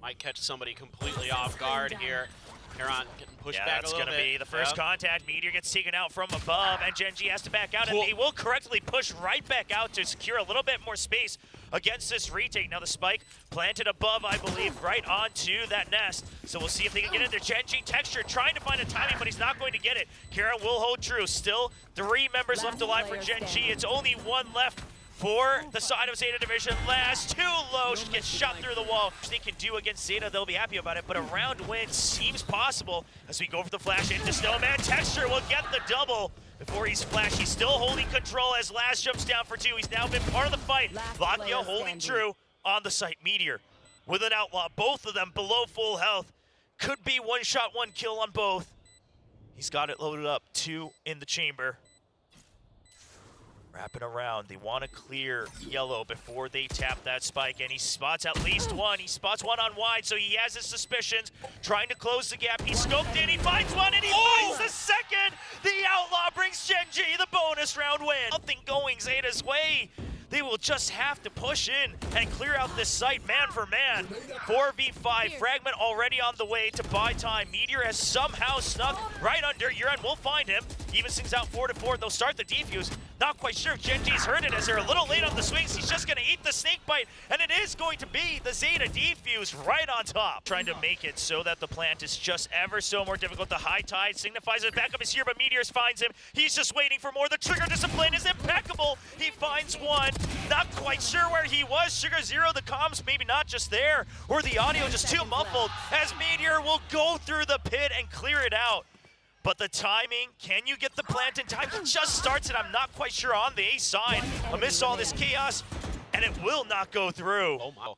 Might catch somebody completely off guard here. Heron getting pushed back a that's little going to bit. be the first contact. Meteor gets taken out from above, and Gen.G has to back out, and he will correctly push right back out to secure a little bit more space against this retake. Now the spike planted above, I believe, right onto that nest. So we'll see if they can get in there. Gen.G Texture trying to find a timing, but he's not going to get it. Karen will hold true. Still 3 members left alive for Gen.G. It's only 1 left for the side of ZETA Division. Last, too low, she gets shot through the wall. Which they can do against ZETA, they'll be happy about it, but a round win seems possible as we go for the flash into Snowman. Texture will get the double before he's flashed. He's still holding control as Last jumps down for 2. He's now been part of the fight. Lockyo holding true on the site. Meteor with an outlaw, both of them below full health. Could be 1 shot, 1 kill on both. He's got it loaded up, 2 in the chamber. Wrapping around, they want to clear yellow before they tap that spike, and he spots at least 1. He spots 1 on wide, so he has his suspicions, trying to close the gap. He scoped in, he finds 1, and he finds the second! The Outlaw brings Gen.G the bonus round win. Nothing going ZETA's way. They will just have to push in and clear out this site man for man. 4v5, Fragment already on the way to buy time. Meteor has somehow snuck right under Uran. We'll find him. Even sings out 4-4. They'll start the defuse. Not quite sure if Gen.G's heard it as they're a little late on the swings. He's just going to eat the snake bite, and it is going to be the ZETA defuse right on top. Trying to make it so that the plant is just ever so more difficult. The high tide signifies that backup is here, but Meteors finds him. He's just waiting for more. The trigger discipline is impeccable. He finds 1. Not quite sure where he was. Sugar Zero, the comms maybe not just there, or the audio just too muffled, as Meteor will go through the pit and clear it out. But the timing, can you get the plant in time? He just starts it, I'm not quite sure on the A side. Amidst all this chaos, and it will not go through. Oh my.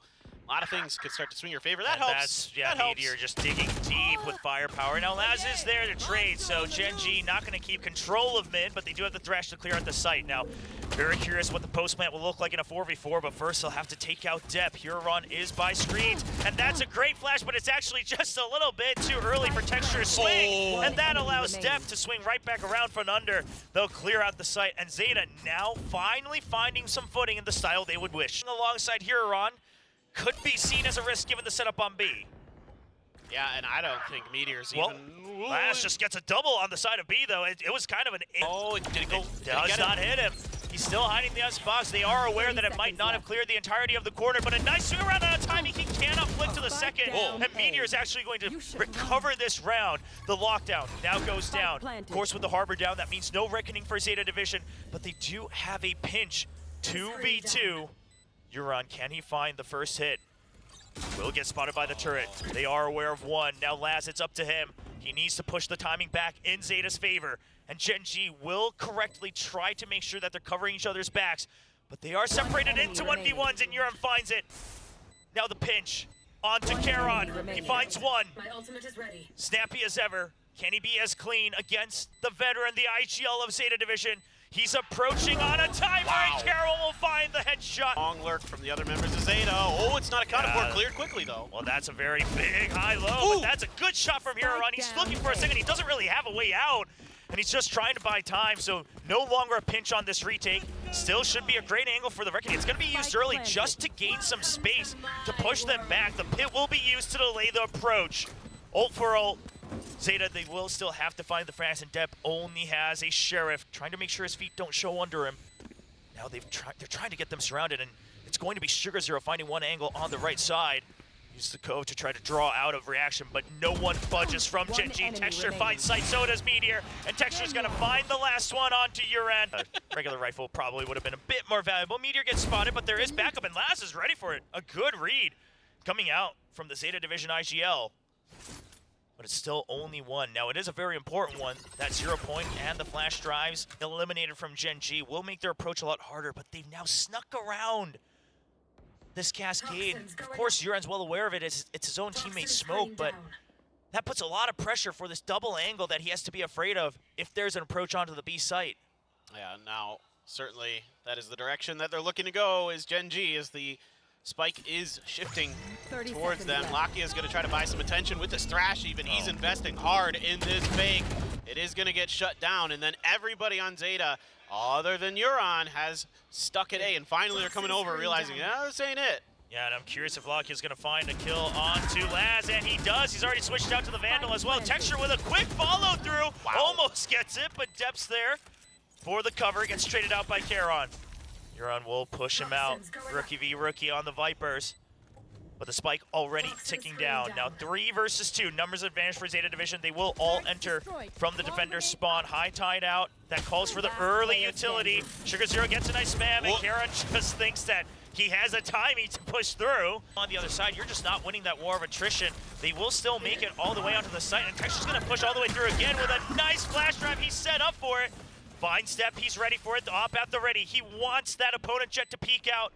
A lot of things could start to swing your favor. That And helps. Yeah, that helps. Meteor just digging deep with firepower. Now Laz is there to trade, so Gen.G not going to keep control of mid, but they do have the Thresh to clear out the site. Now, very curious what the post plant will look like in a 4v4, but first they'll have to take out Dep. Huron is by screens, and that's a great flash, but it's actually just a little bit too early for Texture to swing, and that allows Dep to swing right back around from under. They'll clear out the site, and ZETA now finally finding some footing in the style they would wish. Alongside Huron, could be seen as a risk given the setup on B. Yeah, and I don't think Meteor's Well, even... Laz just gets a double on the side of B, though. It was kind of an... Oh, did it go? Does not hit him. He's still hiding the box. They are aware that it might not have cleared the entirety of the corner, but a nice swing around out of timing. He cannot flick to the second, and Meteor is actually going to recover this round. The lockdown now goes down. Of course, with the harbor down, that means no reckoning for ZETA Division, but they do have a pinch. 2v2. Huron, can he find the first hit? Will get spotted by the turret. They are aware of 1. Now Laz, it's up to him. He needs to push the timing back in ZETA's favor. And Gen.G will correctly try to make sure that they're covering each other's backs. But they are separated into 1v1s, and Huron finds it. Now the pinch. Onto Charon. He finds 1. My ultimate is ready. Snappy as ever. Can he be as clean against the veteran, the IGL of ZETA Division? He's approaching on a timer, and Carroll will find the headshot. Long lurk from the other members of ZETA. Oh, it's not accounted for. Cleared quickly, though. Well, that's a very big high-low, but that's a good shot from Huron. He's looking for a second. He doesn't really have a way out, and he's just trying to buy time, so no longer a pinch on this retake. Still should be a great angle for the Reckoning. It's going to be used early just to gain some space to push them back. The pit will be used to delay the approach. Ult for ult. ZETA, they will still have to find the frags, and Dep only has a Sheriff, trying to make sure his feet don't show under him. Now they're trying to get them surrounded, and it's going to be Sugar Zero finding 1 angle on the right side. Use the cove to try to draw out of reaction, but no one budges from Gen.G. Texture finds sight, so does Meteor, and Texture's gonna find the last one onto Uran. A regular rifle probably would have been a bit more valuable. Meteor gets spotted, but there is backup, and Laz is ready for it. A good read coming out from the ZETA Division IGL. But it's still only 1. Now, it is a very important one. That 0 point and the flash drives eliminated from Gen.G will make their approach a lot harder, but they've now snuck around this cascade. Of course, Uran's well aware of it. It's his own teammate Smoke, but that puts a lot of pressure for this double angle that he has to be afraid of if there's an approach onto the B site. Yeah, now, certainly, that is the direction that they're looking to go, is Gen.G, as the spike is shifting towards them. Lakia is going to try to buy some attention with this Thrash even. He's investing hard in this fake. It is going to get shut down, and then everybody on ZETA, other than Huron, has stuck at A, and finally they're coming over realizing, yeah, this ain't it. Yeah, and I'm curious if Lockheed's gonna find a kill onto Laz, and he does. He's already switched out to the Vandal as well. Texture with a quick follow-through. Wow. Almost gets it, but Depth's there for the cover. Gets traded out by Karon. Euron will push him out. Rookie v rookie on the Vipers. But the spike already ticking down. Now 3 versus 2. Numbers advantage for Zeta Division. They will all enter from the defender's spawn. High tide out. That calls for the early utility. Sugar Zero gets a nice spam, and Karon just thinks that he has a timing to push through. On the other side, you're just not winning that war of attrition. They will still make it all the way onto the site, and Texture's gonna push all the way through again with a nice flash drive. He's set up for it. Fine step, he's ready for it. The op at the ready. He wants that opponent jet to peek out,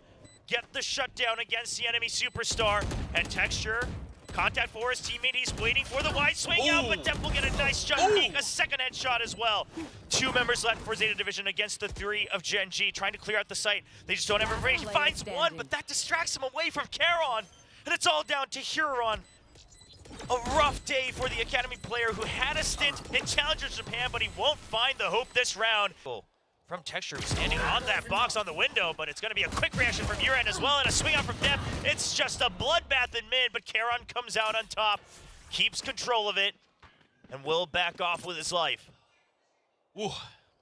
get the shutdown against the enemy superstar, and Texture, contact for his teammate. He's waiting for the wide swing out, but Depp will get a nice jump peek, a second headshot as well. 2 members left for Zeta Division against the 3 of Gen.G, trying to clear out the site. They just don't have a range. He finds one, but that distracts him away from Karon, and it's all down to Huron. A rough day for the Academy player who had a stint in Challengers Japan, but he won't find the hope this round. From Texture, who's standing on that box on the window, but it's going to be a quick reaction from your end as well, and a swing out from Depp. It's just a bloodbath in mid, but Karon comes out on top, keeps control of it, and will back off with his life. Ooh,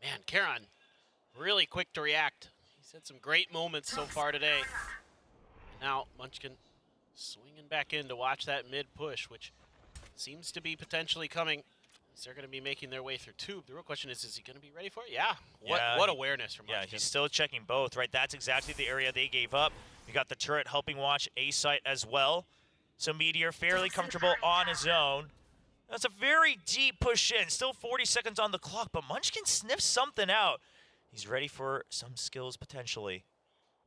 man, Karon, really quick to react. He's had some great moments so far today. Now, Munchkin swinging back in to watch that mid push, which seems to be potentially coming. They're going to be making their way through tube. The real question is he going to be ready for it? Yeah. What awareness from Munchkin. Yeah, he's still checking both, right? That's exactly the area they gave up. You got the turret helping watch A site as well. So Meteor fairly comfortable on his own. That's a very deep push in. Still 40 seconds on the clock, but Munchkin sniffs something out. He's ready for some skills potentially.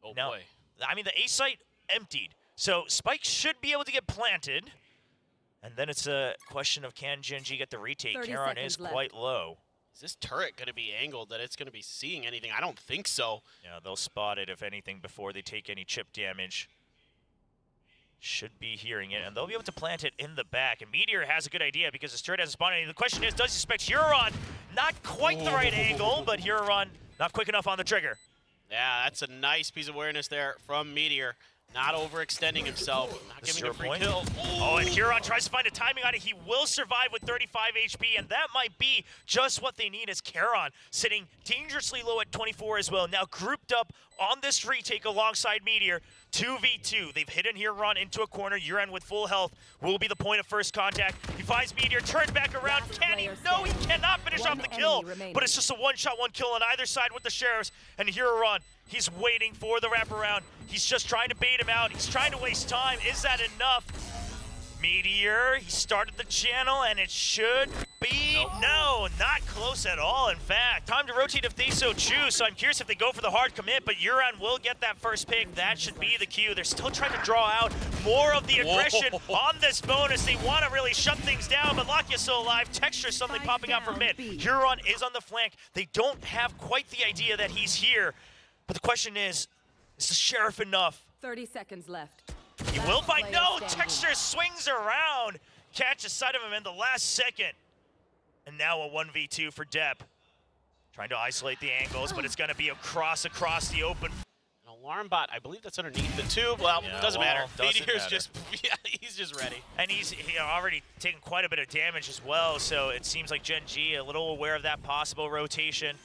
Oh, now, boy. I mean, the A site emptied. So Spike should be able to get planted. And then it's a question of can Gen.G get the retake. Karon is quite low. Is this turret going to be angled that it's going to be seeing anything? I don't think so. Yeah, they'll spot it, if anything, before they take any chip damage. Should be hearing it, and they'll be able to plant it in the back. And Meteor has a good idea because his turret hasn't spawned any. The question is, does he expect Huron? Not quite the right angle, but Huron not quick enough on the trigger. Yeah, that's a nice piece of awareness there from Meteor. Not overextending himself, not giving a free kill. Oh, and Huron tries to find a timing on it. He will survive with 35 HP, and that might be just what they need as Karon sitting dangerously low at 24 as well. Now grouped up on this retake alongside Meteor. 2v2. They've hidden Huron into a corner. Yuran with full health will be the point of first contact. He finds Meteor, turns back around. Can he? No, he cannot finish off the kill. But it's just a one-shot, one kill on either side with the Sheriffs. And Huron, he's waiting for the wraparound. He's just trying to bait him out. He's trying to waste time. Is that enough? Meteor, he started the channel, and it should be... No, not close at all, in fact. Time to rotate if they so choose, so I'm curious if they go for the hard commit, but Euron will get that first pick. That should be the cue. They're still trying to draw out more of the aggression on this bonus. They want to really shut things down, but Lakia's still alive. Texture suddenly popping out from mid. Huron is on the flank. They don't have quite the idea that he's here, but the question is the Sheriff enough? 30 seconds left. He will find, no, Texture swings around, catches sight of him in the last second. And now a 1v2 for Depp. Trying to isolate the angles, but it's gonna be across the open. An alarm bot, I believe that's underneath the tube. Well, yeah, doesn't matter. Meteor's matter. just, yeah, he's just ready. And he's already taken quite a bit of damage as well, so it seems like Gen.G a little aware of that possible rotation.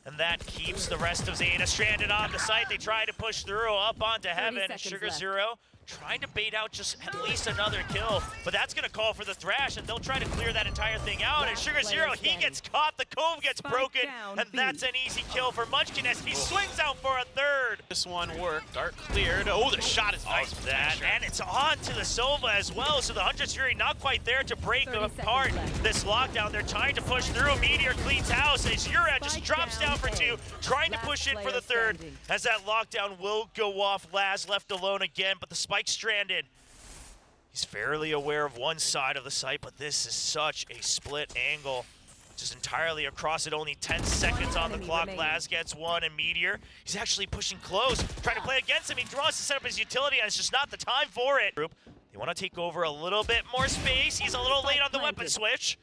And that keeps the rest of Zeta stranded on the site. They try to push through up onto heaven. Sugar Zero trying to bait out just at least another kill, but that's gonna call for the thrash, and they'll try to clear that entire thing out. And Sugar Zero, he gets caught, the cove gets broken, and that's an easy kill for Munchkin as he swings out for a third. This one worked, Dark cleared. Oh, the shot is nice. And it's on to the Sova as well, so the Huntress Fury not quite there to break apart this lockdown. They're trying to push through. Meteor cleans house as Yuran just drops down for 2, trying to push in for the third, as that lockdown will go off. Laz left alone again, but the Spike stranded. He's fairly aware of one side of the site, but this is such a split angle. Just entirely across it, only 10 seconds on the clock. Laz gets one, and Meteor, he's actually pushing close, trying to play against him. He draws to set up his utility, and it's just not the time for it. They want to take over a little bit more space. He's a little late on the weapon switch.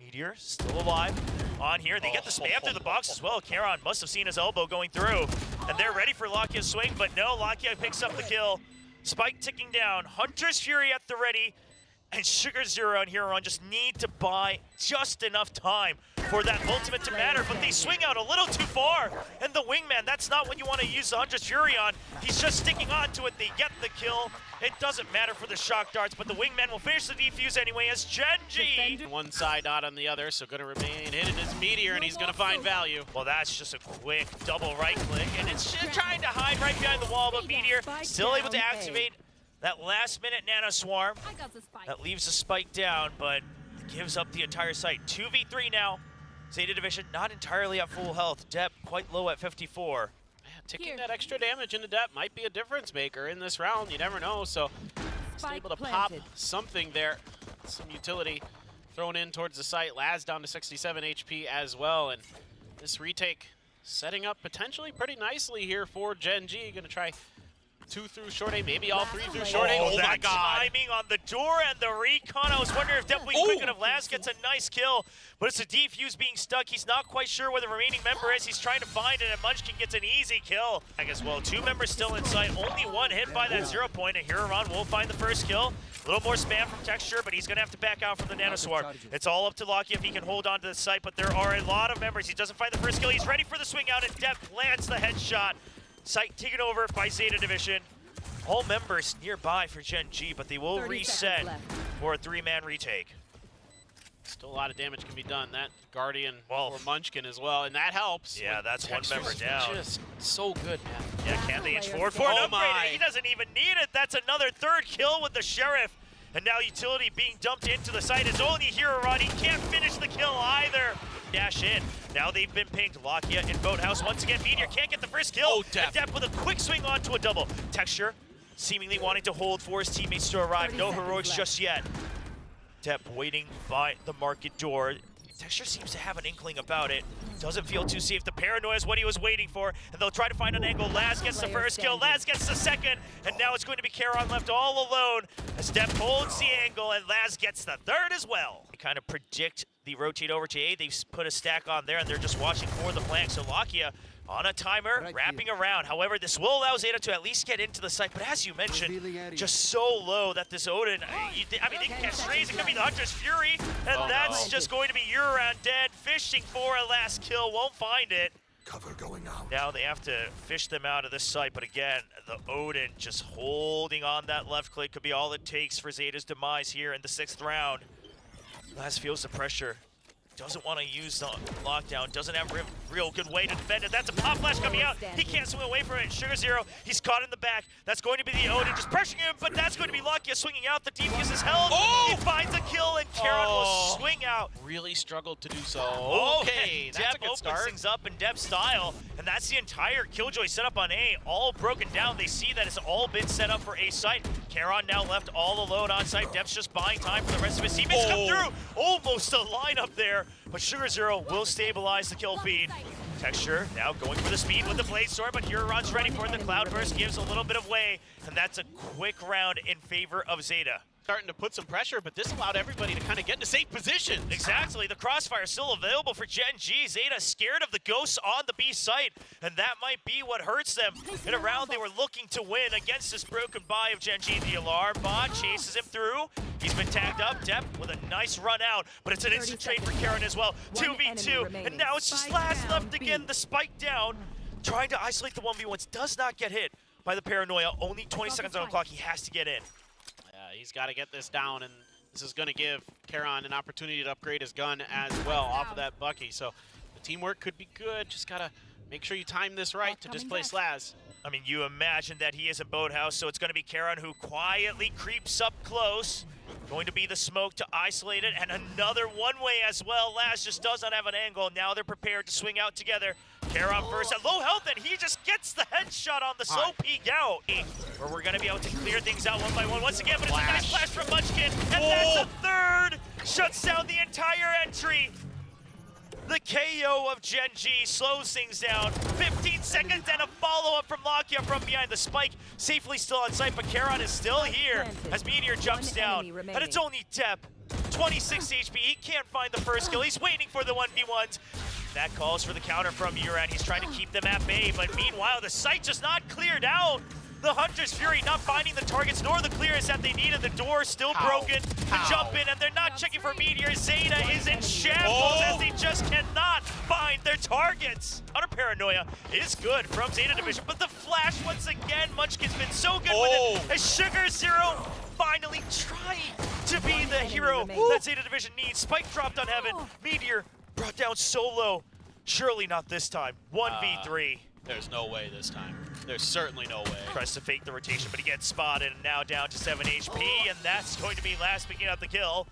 Meteor still alive on here. They get the spam through the box as well. Karon must have seen his elbow going through, and they're ready for Lakia's swing, but no, Lakia picks up the kill. Spike ticking down. Hunter's Fury at the ready. And Sugar Zero and Huron just need to buy just enough time for that ultimate to matter, but they swing out a little too far. And the wingman, that's not what you want to use the Hunter's Fury on. He's just sticking on to it. They get the kill. It doesn't matter for the shock darts, but the wingman will finish the defuse anyway as Gen.G. One side, not on the other, so going to remain hidden as Meteor, and he's going to find value. Well, that's just a quick double right click, and it's just trying to hide right behind the wall, but Meteor still able to activate that last-minute Nano Swarm. That leaves the spike down, but gives up the entire site. 2v3 now. Zeta Division not entirely at full health. Dep quite low at 54. Man, ticking that extra damage into Dep might be a difference maker in this round. You never know, so just able to pop something there. Some utility thrown in towards the site. Laz down to 67 HP as well, and this retake setting up potentially pretty nicely here for Gen.G. Gonna try 2 through short A, maybe all 3 through short A. Oh my god. Timing on the door and the recon. I was wondering if definitely quick enough. Laz gets a nice kill, but it's a defuse being stuck. He's not quite sure where the remaining member is. He's trying to find it, and Munchkin gets an easy kill. As well, 2 members still in sight. Only 1 hit by that 0 point, and Huron will find the first kill. A little more spam from Texture, but he's going to have to back out from the Nano Swarm. It's all up to Locky if he can hold on to the site, but there are a lot of members. He doesn't find the first kill. He's ready for the swing out, and Dep lands the headshot. Site taken over by Zeta Division. All members nearby for Gen.G, but they will reset for a 3-man retake. Still a lot of damage can be done. That Guardian for Munchkin as well, and that helps. Yeah, that's one member down. Just so good, man. Yeah, can they inch forward for an upgrade? He doesn't even need it. That's another 3rd kill with the Sheriff. And now utility being dumped into the site. It's only Huron. He can't finish the kill either. Dash in. Now they've been pinged. Lakia in Boathouse. Once again, Meteor can't get the first kill. Oh, Dep. And Dep with a quick swing onto a double. Texture seemingly wanting to hold for his teammates to arrive. No heroics just yet. Dep waiting by the market door. Texture seems to have an inkling about it. Doesn't feel too safe. The paranoia is what he was waiting for, and they'll try to find an angle. Laz gets the first kill. Laz gets the second, and now it's going to be Charon left all alone as Dep holds the angle, and Laz gets the 3rd as well. They kind of predict the rotate over to A. They've put a stack on there, and they're just watching for the flank. So Lakia on a timer, wrapping around. However, this will allow Zeta to at least get into the site. But as you mentioned, just so low that this Odin, I mean, they can catch strays. It could be the Hunter's Fury, and that's just going to be Huron dead, fishing for a last kill. Won't find it. Cover going out. Now they have to fish them out of this site. But again, the Odin just holding on that left click could be all it takes for Zeta's demise here in the 6th round. Laz feels the pressure. Doesn't want to use the lockdown. Doesn't have a real good way to defend it. That's a pop flash coming out. He can't swing away from it. Sugar Zero, he's caught in the back. That's going to be the Odin just pressuring him, but that's going to be Lakia swinging out. The defuse is held. He finds a kill, and Charon will swing out. Really struggled to do so. Okay, that's a good start. Opens things up in Dep style, and that's the entire Killjoy setup on A, all broken down. They see that it's all been set up for A site. Charon now left all alone on site. Dep's just buying time for the rest of his teammates come through. Almost a lineup there, but Sugar Zero will stabilize the kill feed. Texture now going for the speed with the Blade Sword, but Huron's ready for it. The Cloudburst gives a little bit of way, and that's a quick round in favor of Zeta. Starting to put some pressure, but this allowed everybody to kind of get into safe positions. Exactly. The crossfire is still available for Gen.G. Zeta scared of the ghosts on the B site, and that might be what hurts them. In a round they were looking to win against this broken buy of Gen.G. The alarm bot chases him through. He's been tagged up. Dep with a nice run out, but it's an instant trade for Karen as well. 2v2, and now it's just Laz left again. The spike down, trying to isolate the 1v1s. Does not get hit by the paranoia. Only 20 seconds on the clock. He has to get in. He's got to get this down, and this is going to give Charon an opportunity to upgrade his gun as well off of that Bucky. So the teamwork could be good. Just got to make sure you time this right to displace Laz. I mean, you imagine that he is in Boathouse, so it's going to be Charon who quietly creeps up close. Going to be the smoke to isolate it, and another one-way as well. Laz just does not have an angle. Now they're prepared to swing out together. Charon first at low health, and he just gets the headshot on the slow peek out. Where we're going to be able to clear things out one by one once again, but it's a nice flash from Munchkin, and that's a 3rd. Shuts down the entire entry. The KO of Gen.G slows things down. 15 seconds and a follow-up from Lakia from behind the spike. Safely still on site, but Charon is still here as Meteor jumps down. And it's only Dep, 26 HP. He can't find the first kill. He's waiting for the 1v1s. That calls for the counter from Huron. He's trying to keep them at bay, but meanwhile, the site just not cleared out. The Hunter's Fury not finding the targets nor the clearance that they needed. The door still broken to jump in, and they're not checking for Meteor. Zeta is in shambles as they just cannot find their targets. Utter Paranoia is good from Zeta Division, but the flash once again, Munchkin's been so good with it. As Sugar Zero finally trying to be the hero that Zeta Division needs. Spike dropped on Heaven. Meteor brought down solo. Surely not this time. 1v3. There's no way this time. There's certainly no way. Tries to fake the rotation, but he gets spotted and now down to 7 HP, and that's going to be last picking up the kill.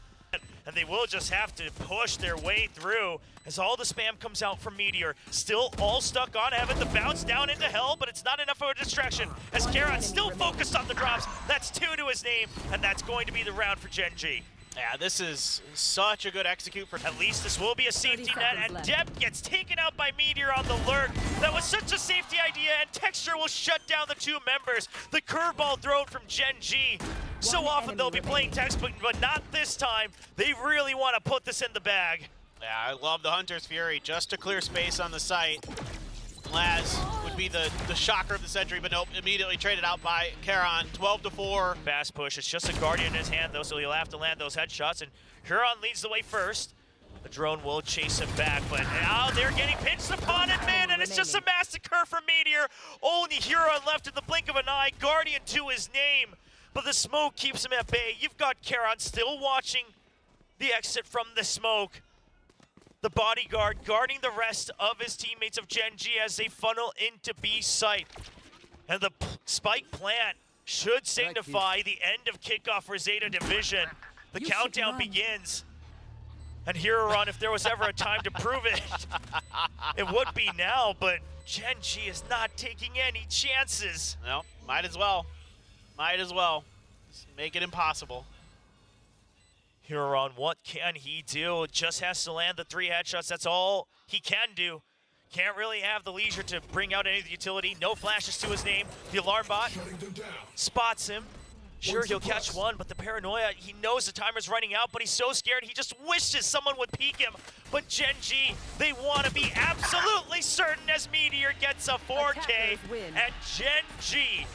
And they will just have to push their way through as all the spam comes out from Meteor. Still all stuck on Heaven. The bounce down into Hell, but it's not enough of a distraction as Karon still focused on the drops. That's 2 to his name, and that's going to be the round for Gen.G. Yeah, this is such a good execute for... At least this will be a safety net, and Depth gets taken out by Meteor on the lurk. That was such a safety idea, and Texture will shut down the 2 members. The curveball thrown from Gen.G. So often they'll be playing textbook, but not this time. They really want to put this in the bag. Yeah, I love the Hunter's Fury just to clear space on the site. Laz would be the shocker of the century, but nope, immediately traded out by Karon, 12-4. Fast push, it's just a Guardian in his hand though, so he'll have to land those headshots, and Huron leads the way first. The drone will chase him back, but now they're getting pinched upon it, man, and it's just a massacre for Meteor. Only Huron left in the blink of an eye, Guardian to his name, but the smoke keeps him at bay. You've got Karon still watching the exit from the smoke. The bodyguard guarding the rest of his teammates of Gen.G as they funnel into B site. And the spike plant should signify the end of kickoff for Zeta Division. The countdown begins. And Huron, if there was ever a time to prove it, it would be now, but Gen.G is not taking any chances. No, might as well. Might as well. Just make it impossible. Huron, what can he do? Just has to land the 3 headshots. That's all he can do. Can't really have the leisure to bring out any of the utility. No flashes to his name. The alarm bot spots him. Sure, he'll catch one, but the paranoia, he knows the timer's running out, but he's so scared he just wishes someone would peek him. But Gen.G, they want to be absolutely certain as Meteor gets a 4K, and Gen.G